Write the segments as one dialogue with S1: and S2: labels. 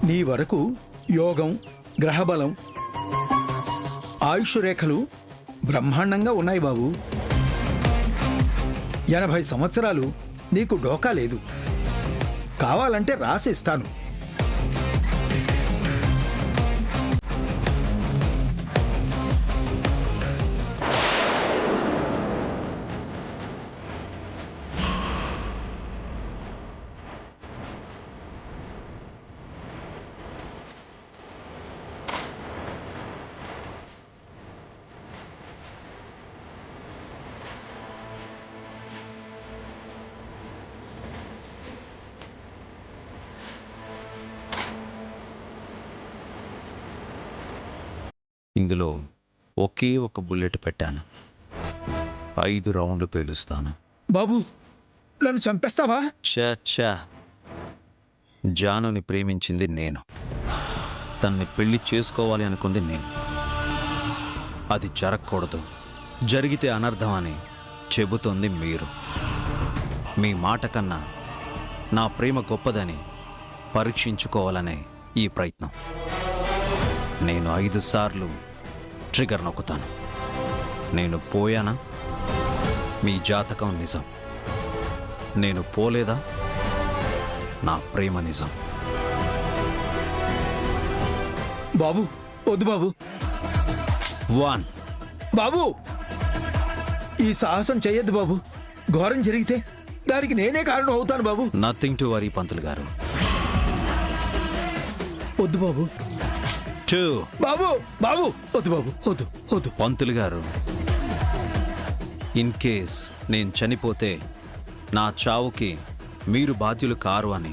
S1: నీ వరకు యోగం, గ్రహబలం, ఆయుష్ రేఖలు బ్రహ్మాండంగా ఉన్నాయి బాబు. 80 సంవత్సరాలు నీకు డోకా లేదు. కావాలంటే రాసిస్తాను.
S2: ఇందులో ఒకే ఒక బుల్లెట్ పెట్టాను. 5 రౌండ్లు పేలుస్తాను.
S1: బాబు, నన్ను చంపేస్తావా?
S2: చా జానుని ప్రేమించింది నేను. తన్ని పెళ్లి చేసుకోవాలి అనుకుంది నేను. అది జరగకూడదు, జరిగితే అనర్థం అని చెబుతోంది మీరు. మీ మాట కన్నా నా ప్రేమ గొప్పదని పరీక్షించుకోవాలనే ఈ ప్రయత్నం. నేను 5 సార్లు ట్రిగర్ నొక్కుతాను. నేను పోయానా, మీ జాతకం నిజం. నేను పోలేదా, నా ప్రేమ నిజం.
S1: బాబు, వద్దు బాబు.
S2: 1
S1: బాబు, ఈ సాహసం చెయ్యొద్దు బాబు. ఘోరం జరిగితే దానికి నేనే కారణం అవుతాను బాబు.
S2: నథింగ్ టు వరీ పంతులు గారు.
S1: వద్దు బాబు.
S2: 2
S1: బాబు, బాబు, వద్దు బాబు, వద్దు వద్దు.
S2: పంతులు గారు, ఇన్ కేస్ నేను చనిపోతే నా చావుకి మీరు బాధ్యులు కారు అని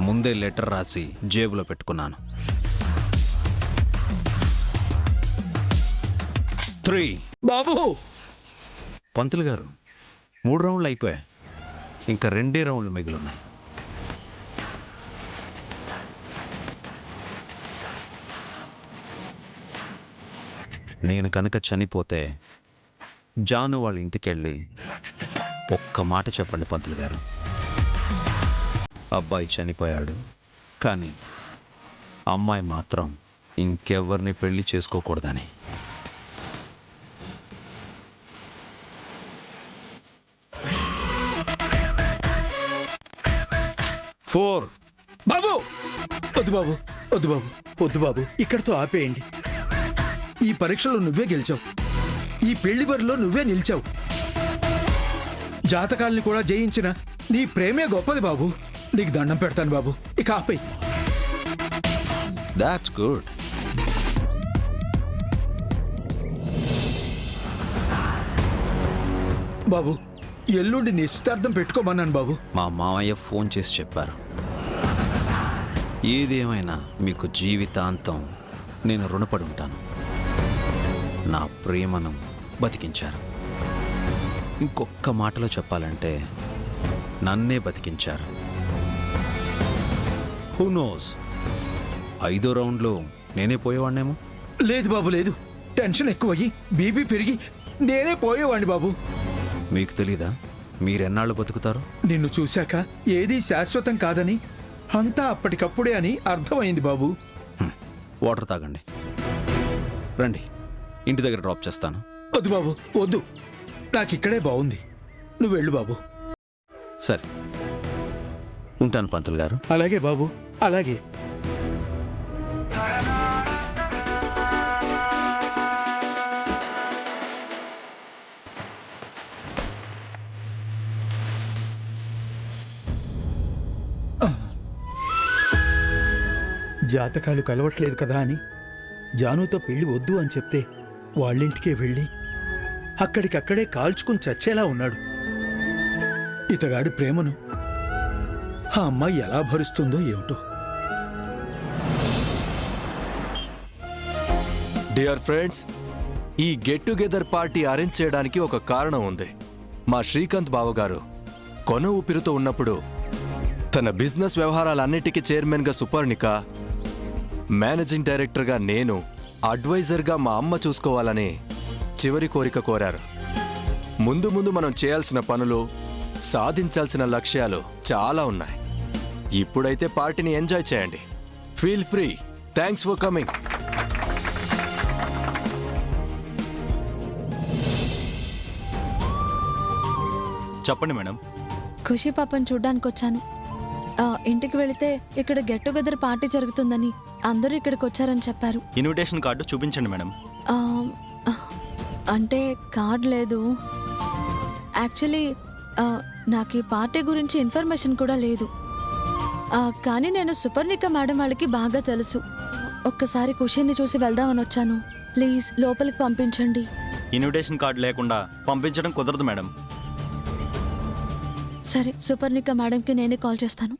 S2: ముందే లెటర్ రాసి జేబులో పెట్టుకున్నాను. 3
S1: బాబు.
S2: పంతులు గారు, 3 రౌండ్లు అయిపోయాయి. ఇంకా 2 రౌండ్లు మిగిలిన్నాయి. నేను కనుక చనిపోతే జాను వాళ్ళ ఇంటికెళ్ళి ఒక్క మాట చెప్పండి పంతులు గారు. అబ్బాయి చనిపోయాడు, కానీ అమ్మాయి మాత్రం ఇంకెవ్వరిని పెళ్లి చేసుకోకూడదని. ఫోర్.
S1: బాబు, వద్దు బాబు, వద్దు బాబు, వద్దు బాబు. ఇక్కడితో ఆపేయండి. ఈ పరీక్షలో నువ్వే గెలిచావు. ఈ పెళ్లి బరిలో నువ్వే నిలిచావు. జాతకాల్ని కూడా జయించిన నీ ప్రేమే గొప్పది బాబు. నీకు దండం పెడతాను బాబు, ఇక ఆపేయి.
S2: That's good.
S1: బాబు, ఎల్లుండి నిశ్చితార్థం పెట్టుకోమన్నాను బాబు.
S2: మా మామయ్య ఫోన్ చేసి చెప్పారు. ఏదేమైనా మీకు జీవితాంతం నేను రుణపడి ఉంటాను. నా ప్రేమను బతికించారు. ఇంకొక్క మాటలో చెప్పాలంటే నన్నే బతికించారు. హూ నోస్, 5వ రౌండ్లో నేనే పోయేవాడినేమో.
S1: లేదు బాబు, లేదు. టెన్షన్ ఎక్కువయ్యి బీపీ పెరిగి నేనే పోయేవాడిని బాబు.
S2: మీకు తెలీదా మీరెన్నాళ్ళు బతుకుతారు?
S1: నిన్ను చూశాక ఏదీ శాశ్వతం కాదని, అంతా అప్పటికప్పుడే అని అర్థమైంది బాబు.
S2: వాటర్ తాగండి. రండి, ఇంటి దగ్గర డ్రాప్ చేస్తాను.
S1: వద్దు బాబు, వద్దు. నాకు ఇక్కడే బాగుంది. నువ్వు వెళ్ళు బాబు.
S2: సరే, ఉంటాను పంతులు గారు.
S1: అలాగే బాబు, అలాగే. జాతకాలు కలవట్లేదు కదా అని జానుతో పెళ్లి వద్దు అని చెప్తే వాళ్ళింటికే వెళ్ళి అక్కడికక్కడే కాల్చుకుని చచ్చేలా ఉన్నాడు. ఇతగాడి ప్రేమను ఆ అమ్మాయి ఎలా భరిస్తుందో ఏమిటో.
S3: డియర్ ఫ్రెండ్స్, ఈ గెట్ టుగెదర్ పార్టీ అరేంజ్ చేయడానికి ఒక కారణం ఉంది. మా శ్రీకాంత్ బావగారు కొన ఊపిరితో ఉన్నప్పుడు తన బిజినెస్ వ్యవహారాలన్నిటికీ చైర్మన్గా సుపర్ణిక, మేనేజింగ్ డైరెక్టర్గా నేను, అడ్వైజర్గా మా అమ్మ చూసుకోవాలని చివరి కోరిక కోరారు. ముందు ముందు మనం చేయాల్సిన పనులు, సాధించాల్సిన లక్ష్యాలు చాలా ఉన్నాయి. ఇప్పుడైతే పార్టీని ఎంజాయ్ చేయండి. Feel free. Thanks for coming.
S4: చెప్పండి మేడం.
S5: ఖుషి పాపని చూడ్డానికి వచ్చాను. ఇంటికి వెళితే ఇక్కడ గెట్ టుగెదర్ పార్టీ జరుగుతుందని అందరూ ఇక్కడికి వచ్చారని చెప్పారు.
S4: ఇన్విటేషన్ కార్డు చూపించండి మేడం.
S5: ఆ, అంటే కార్డ్ లేదు. యాక్చువల్లీ నాకు ఈ పార్టీ గురించి ఇన్ఫర్మేషన్ కూడా లేదు. కానీ నేను సుపర్ణిక మేడం వాళ్ళకి బాగా తెలుసు. ఒక్కసారి ఖుషిని చూసి వెళ్దామని వచ్చాను. ప్లీజ్ లోపలికి పంపించండి.
S4: ఇన్విటేషన్ కార్డు లేకుండా పంపించడం కుదరదు మేడం.
S5: సరే, సుపర్ణిక మేడంకి నేనే కాల్ చేస్తాను.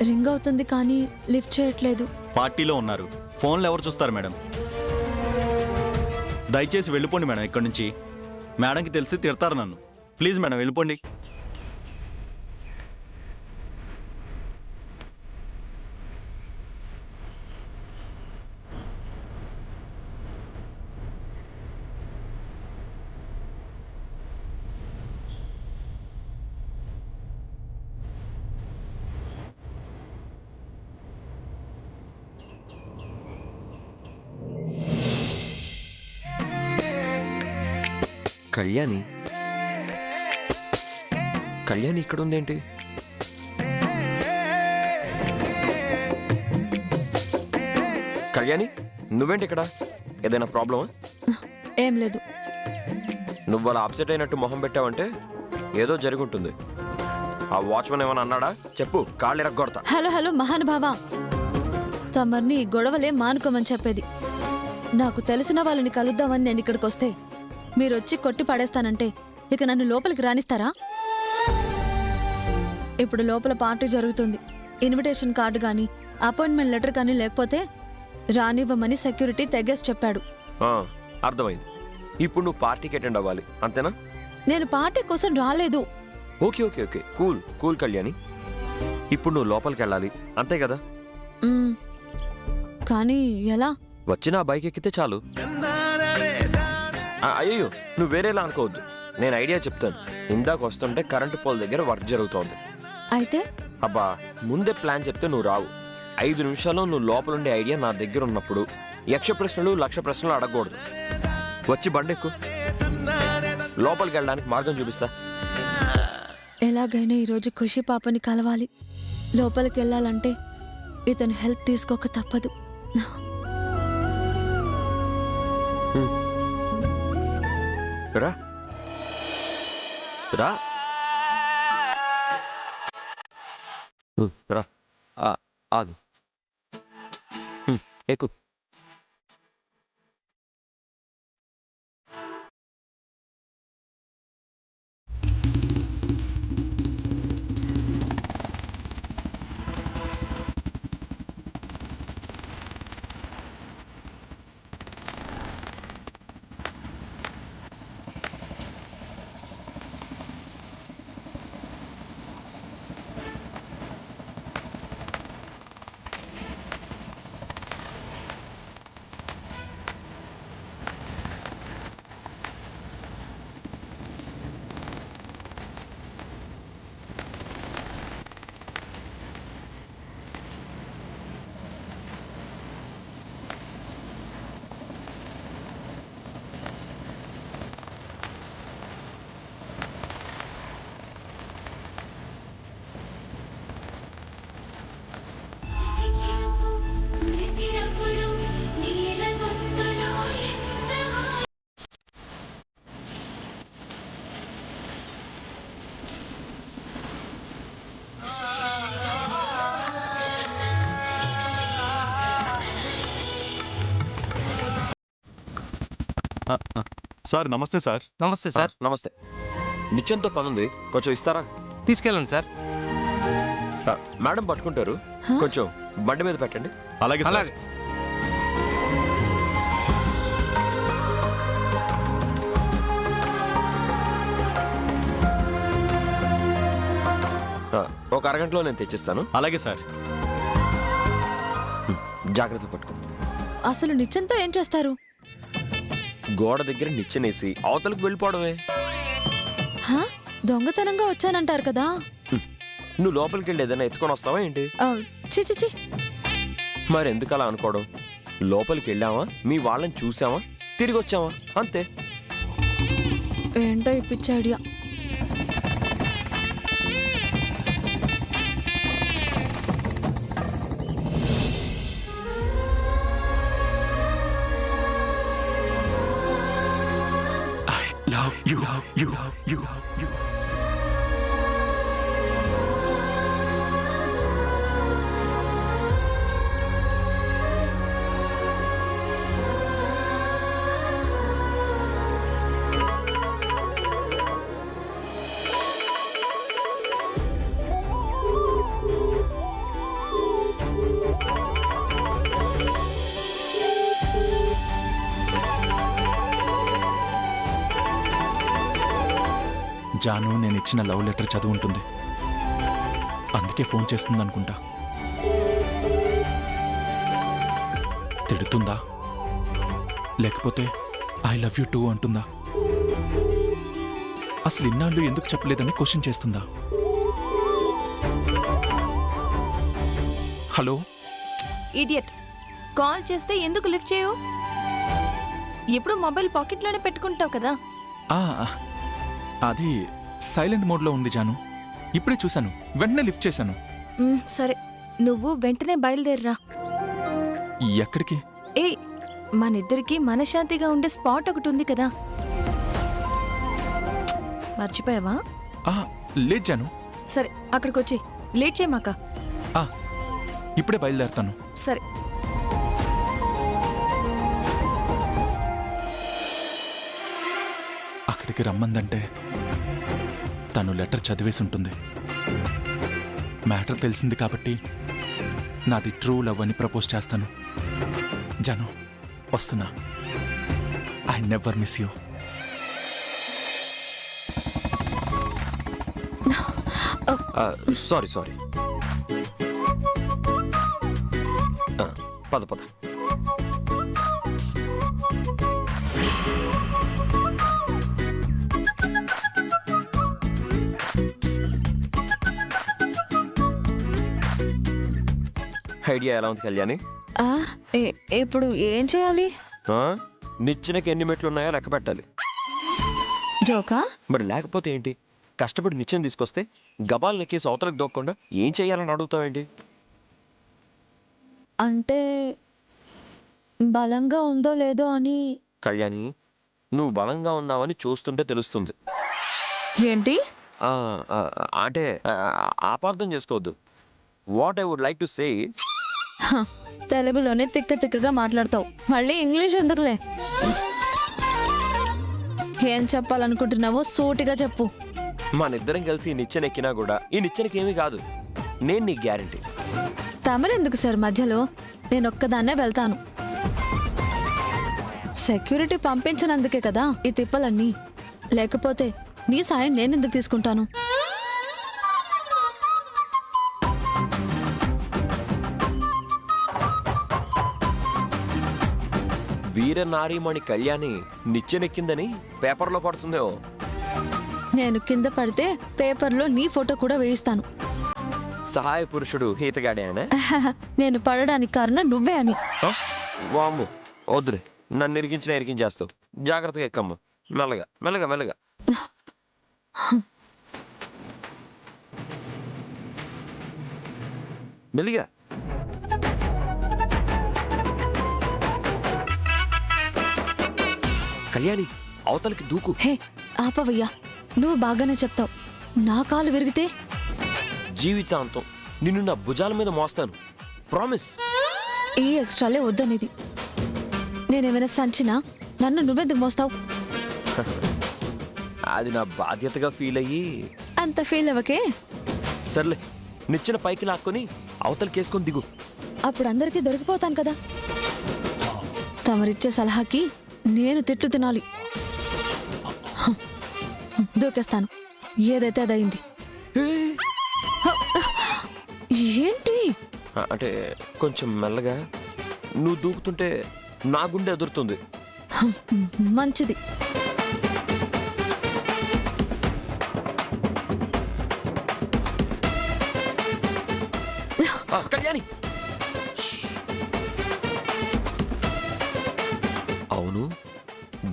S5: రింగ్ అవుతుంది కానీ లిఫ్ట్ చేయట్లేదు.
S4: పార్టీలో ఉన్నారు. ఫోన్లో ఎవరు చూస్తారు మేడం? దయచేసి వెళ్ళిపోండి మేడం ఇక్కడి నుంచి. మేడంకి తెలిసి తిడతారు నన్ను. ప్లీజ్ మేడం వెళ్ళిపోండి.
S6: కళ్యాణి కళ్యాణి ఇక్కడ ఉందేంటి? కళ్యాణి నువ్వేంటి ఇక్కడ? ఏదైనా ప్రాబ్లమా?
S5: ఏం లేదు.
S6: నువ్వు అలా అప్సెట్ అయినట్టు మొహం పెట్టావంటే ఏదో జరుగుంటుంది. ఆ వాచ్మెన్ ఏమైనా అన్నాడా? చెప్పు, కాళ్ళు ఇరగ్గొడతా.
S5: హలో హలో మహానుభావా, తమర్ని ఈ గొడవలే మానుకోమని చెప్పేది. నాకు తెలిసిన వాళ్ళని కలుద్దామని నేను ఇక్కడికి వస్తే మీరొచ్చి కొట్టి పడేస్తానంటే ఇక నన్ను లోపలికి రానిస్తారా? ఇప్పుడు లోపల పార్టీ జరుగుతుంది. ఇన్విటేషన్ కార్డు కానీ అపాయింట్మెంట్ లెటర్ కానీ లేకపోతే రానివ్వమని సెక్యూరిటీ తెగేసి చెప్పాడు.
S6: అర్థమైంది. ఇప్పుడు నువ్వు పార్టీకి అటెండ్ అవ్వాలి అంతేనా?
S5: నేను పార్టీ కోసం రాలేదు.
S6: Okay okay okay cool cool Kalyani. ఇప్పుడు నువ్వు లోపలికి వెళ్ళాలి అంతే కదా?
S5: కానీ ఎలా?
S6: వచ్చిన ఆ బైక్ ఎక్కితే చాలు. అయ్యో నువ్వు వేరేలా అనుకోవద్దు. నేను ఐడియా చెప్తాను. ఇందాక వస్తుంటే కరెంటు పోల్ దగ్గర వర్క్ జరుగుతోంది.
S5: అయితే
S6: అబ్బా ముందే ప్లాన్ చెప్తే నువ్వు రావు. 5 నిమిషాల్లో నువ్వు లోపలుండే ఐడియా నా దగ్గర ఉన్నప్పుడు యక్ష ప్రశ్నలు 1,00,000 ప్రశ్నలు అడగకూడదు. వచ్చి బండెక్కు. లోపలికి వెళ్ళడానికి మార్గం చూపిస్తా.
S5: ఎలాగైనా ఈరోజు ఖుషి పాపని కలవాలి. లోపలికి వెళ్ళాలంటే ఇతను హెల్ప్ తీసుకోక తప్పదు.
S6: రా రా రా ఆగు. ఎక్కు.
S4: సార్ నమస్తే సార్.
S7: నమస్తే సార్.
S6: నమస్తే. నిత్యంతో పనుంది, కొంచెం ఇస్తారా?
S7: తీసుకెళ్ళండి సార్.
S6: మేడం పట్టుకుంటారు, కొంచెం బండి మీద పెట్టండి.
S4: అలాగే సార్.
S7: అలాగే.
S6: ఒక అరగంటలో నేను తెచ్చిస్తాను.
S4: అలాగే సార్.
S6: జాగ్రత్త పట్టుకో.
S5: అసలు నిత్యంతో ఏం చేస్తారు?
S6: గోడ దగ్గర నిచ్చెనేసి అవతలకు వెళ్ళిపోవడమే.
S5: హా? దొంగతనంగా వచ్చానంటారు కదా.
S6: నువ్వు లోపలికి వెళ్ళి ఏదైనా ఎత్తుకొని వస్తావా ఏంటి?
S5: చి చి చి.
S6: మరి ఎందుకు అలా అనుకోవడం? లోపలికి వెళ్ళామా, మీ వాళ్ళని చూసామా, తిరిగి వచ్చామా, అంతే.
S5: ఏంటో ఈ పిచ్చి ఐడియా.
S7: జాను నేను ఇచ్చిన లవ్ లెటర్ చదువుంటుంది, అందుకే ఫోన్ చేస్తుంది అనుకుంటా. తిడుతుందా లేకపోతే ఐ లవ్ యూ టూ అంటుందా? అసలు ఇన్నాళ్ళు ఎందుకు చెప్పలేదని క్వశ్చన్ చేస్తుందా? హలో
S8: ఇడియట్, కాల్ చేస్తే ఎందుకు లిఫ్ట్ చేయవు? ఎప్పుడు మొబైల్ పాకెట్లోనే పెట్టుకుంటావు కదా.
S7: ఆ, అది సైలెంట్ మోడ్లో ఉంది జాను. ఇప్పుడే చూశాను, వెంటనే లిఫ్ట్ చేశాను.
S8: సరే, నువ్వు వెంటనే బయలుదేరరా.
S7: ఎక్కడికి?
S8: ఏ, మనిద్దరికి మనశ్శాంతిగా ఉండే స్పాట్ ఒకటి ఉంది కదా, మర్చిపోయావా?
S7: లేదు జాను.
S8: సరే, అక్కడికొచ్చి లేట్ చేయమాక.
S7: ఇప్పుడే బయలుదేరుతాను.
S8: సరే.
S7: అక్కడికి రమ్మందంటే తను లెటర్ చదివేసి ఉంటుంది. మ్యాటర్ తెలిసింది కాబట్టి నాది ట్రూ లవ్ అని ప్రపోజ్ చేస్తాను. జాను, వస్తున్నా. I never miss you.
S6: Sorry పద. ఐడియా ఎలా ఉంది కళ్యాణి?
S5: ఇప్పుడు ఏం చేయాలి?
S6: నిచ్చెనకి ఎన్ని మెట్లు ఉన్నాయో లెక్క పెట్టాలి.
S5: జోకా?
S6: మరి లేకపోతే ఏంటి? కష్టపడి నిచ్చెన తీసుకొస్తే గబాలు నెక్కేసి అవతలకు దొక్కకుండా ఏం చేయాలని అడుగుతావేంటి?
S5: అంటే బలంగా ఉందో లేదో అని.
S6: కళ్యాణి, నువ్వు బలంగా ఉన్నావని చూస్తుంటే తెలుస్తుంది.
S5: ఏంటి?
S6: అంటే అపార్థం చేసుకోవద్దు. What I would like to say,
S5: తెలుగులోనే తిక్కగా మాట్లాడతావు, మళ్ళీ ఇంగ్లీష్ ఎందుకులే. ఏం చెప్పాలనుకుంటున్నావో సూటిగా చెప్పు.
S6: మనిద్దరం కలిసి ఈ నిచ్చెన ఎక్కినా కూడా ఈ నిచ్చెనకి ఏమీ కాదు, నేను నీకు గ్యారంటీ.
S5: తమరెందుకు సార్ మధ్యలో? నేను ఒక్కదాన్నే వెళ్తాను. సెక్యూరిటీ పంపించినందుకే కదా ఈ తిప్పలన్నీ, లేకపోతే నీ సాయం నేనెందుకు తీసుకుంటాను?
S6: వీర నారీమణి కళ్యాణి నిచ్చెనెక్కిందని పేపర్లో పడుతుందో.
S5: నేను కింద పడితే పేపర్లో నీ ఫోటో కూడా వేయిస్తాను.
S6: సహాయ పురుషుడు ఈతగాడే అనే.
S5: నేను పడడానికి కారణం నువ్వే అని.
S6: వామ్ము, వద్దులే, నన్ను ఇరికించేస్తావు. జాగ్రత్తగా ఎక్కమ్మ, మెల్లగా మెల్లగా మెల్లగా. మెల్లిగా. కళ్యాణి, అవతలకి దూకు.
S5: హే ఆపవయ్యా, నువ్వు బాగానే చెప్తావు. నా కాలు విరిగితే
S6: జీవితాంతం నిన్ను నా భుజాల మీద మోస్తాను, ప్రామిస్.
S5: ఈ ఎక్స్ట్రాలే వద్దనేది. నేనేమైనా సంచినా నన్ను నువ్వెందుకు మోస్తావు?
S6: అది నా బాధ్యతగా ఫీల్ అయ్యి.
S5: అంత ఫీల్ అవ్వకే.
S6: సర్లే, నిచ్చెన పైకి లాక్కొని అవతలకేసుకొని దిగు.
S5: అప్పుడు అందరికీ దొరికిపోతాను కదా. తమరిచ్చే సలహాకి నేను తిట్లు తినాలి. దూకేస్తాను, ఏదైతే అదయింది. ఏంటి?
S6: అంటే కొంచెం మెల్లగా. నువ్వు దూకుతుంటే నా గుండె ఎదురుతుంది.
S5: మంచిది.
S6: కళ్యాణి, అవును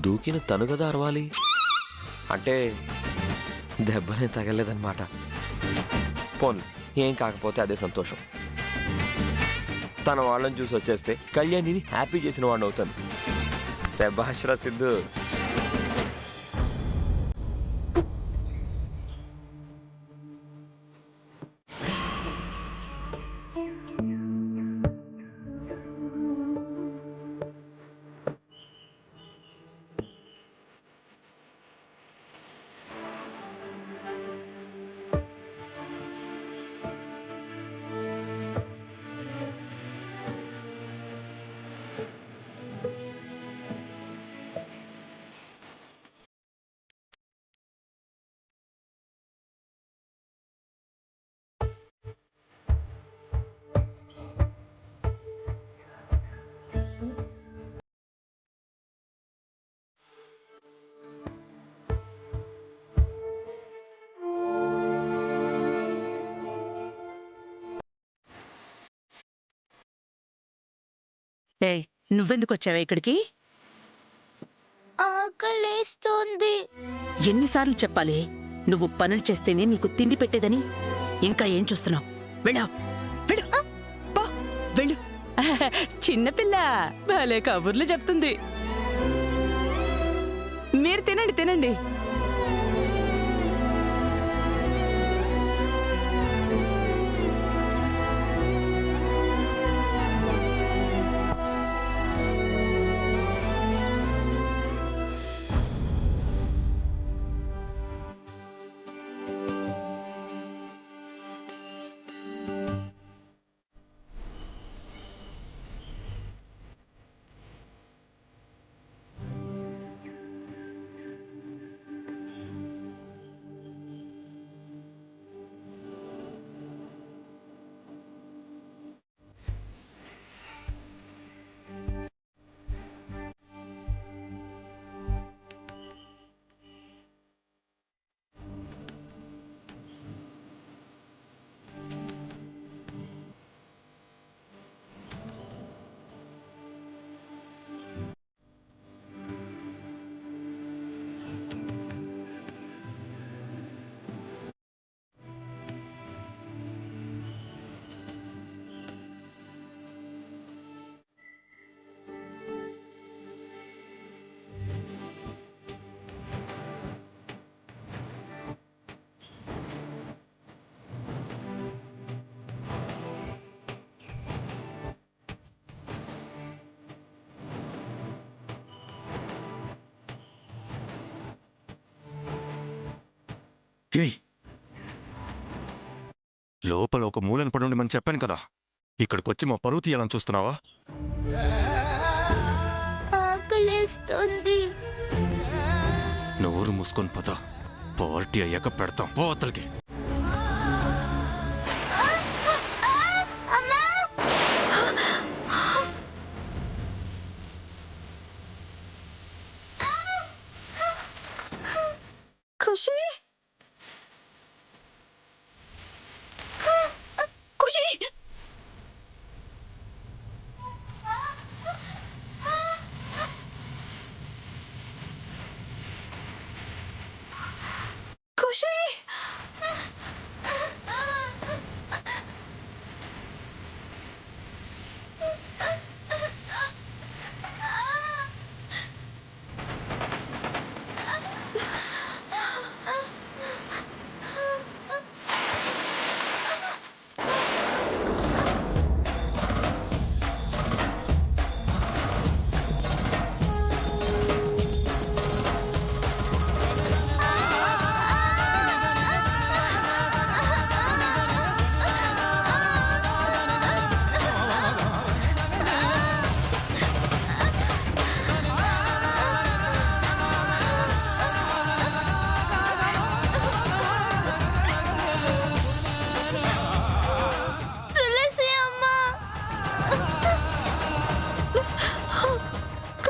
S6: దూకిన తను కదా అరవాలి. అంటే దెబ్బనే తగలేదన్నమాట. పోన్లే, ఏం కాకపోతే అదే సంతోషం. తన వాళ్ళని చూసి వచ్చేస్తే కళ్యాణిని హ్యాపీ చేసిన వాడిని అవుతాను. శభాష్రా సిద్ధు.
S9: ఏయ్, నువ్వెందుకు వచ్చావా ఇక్కడికి?
S5: ఆకలేస్తోంది.
S9: ఎన్నిసార్లు చెప్పాలి నువ్వు పనులు చేస్తేనే నీకు తిండి పెట్టేదని? ఇంకా ఏం చూస్తున్నావు? వెళ్ళా వెళ్ళు, పో, వెళ్ళు. చిన్నపిల్ల భలే కబుర్లు చెప్తుంది. మీరు తినండి తినండి.
S3: ఏయ్, లోపల ఒక మూలన పడి ఉండమని చెప్పాను కదా. ఇక్కడికొచ్చి మా పరువు తీయాలని చూస్తున్నావా?
S5: ఆకలేస్తోంది.
S3: నోరు మూసుకొని పోతా. పార్టీ అయ్యాక పెడతాం, పో అతలికి.
S5: ఖుషి, ఖుషి, ఖుషి.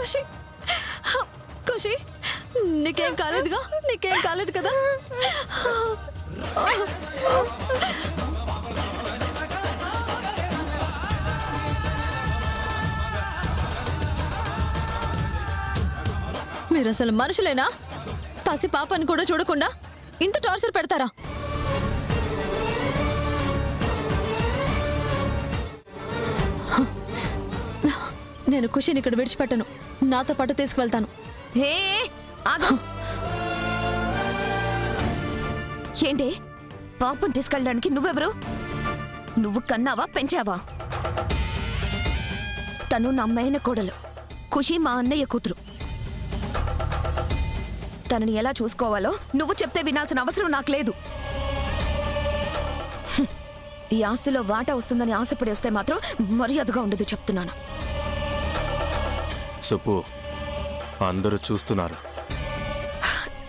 S5: ఖుషి ఖుషి నీకేం కాలేదుగా, నీకేం కాలేదు కదా? మీరు అసలు మనుషులేనా? పసి పాపని కూడా చూడకుండా ఇంత టార్చర్ పెడతారా? నేను ఖుషిని ఇక్కడ విడిచిపెట్టను, నాతో పాటు తీసుకువెళ్తాను.
S8: హే ఆగు. ఏంటి పాపం తీసుకెళ్ళడానికి నువ్వెవరు? నువ్వు కన్నావా పెంచావా? తను నా అమ్మాయిన కోడలు, ఖుషి మా అన్నయ్య కూతురు. తనని ఎలా చూసుకోవాలో నువ్వు చెప్తే వినాల్సిన అవసరం నాకు లేదు. ఈ ఆస్తిలో వాటా వస్తుందని ఆశపడి వస్తే మాత్రం మర్యాదగా ఉండదు చెప్తున్నాను.
S3: సుపు, అందరూ చూస్తున్నారు.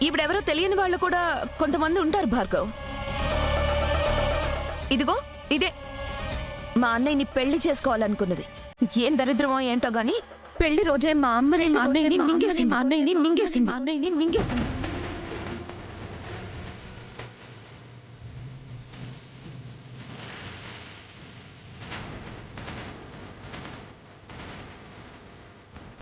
S8: ఈవిడెవరో తెలియని వాళ్ళు కూడా కొంతమంది ఉంటారు భార్గవ్. ఇదిగో ఇదే మా అన్నయ్యని పెళ్లి చేసుకోవాలనుకున్నది. ఏం దరిద్రమో ఏంటో గాని పెళ్లి రోజే మా అన్నయ్యని మింగేసింది.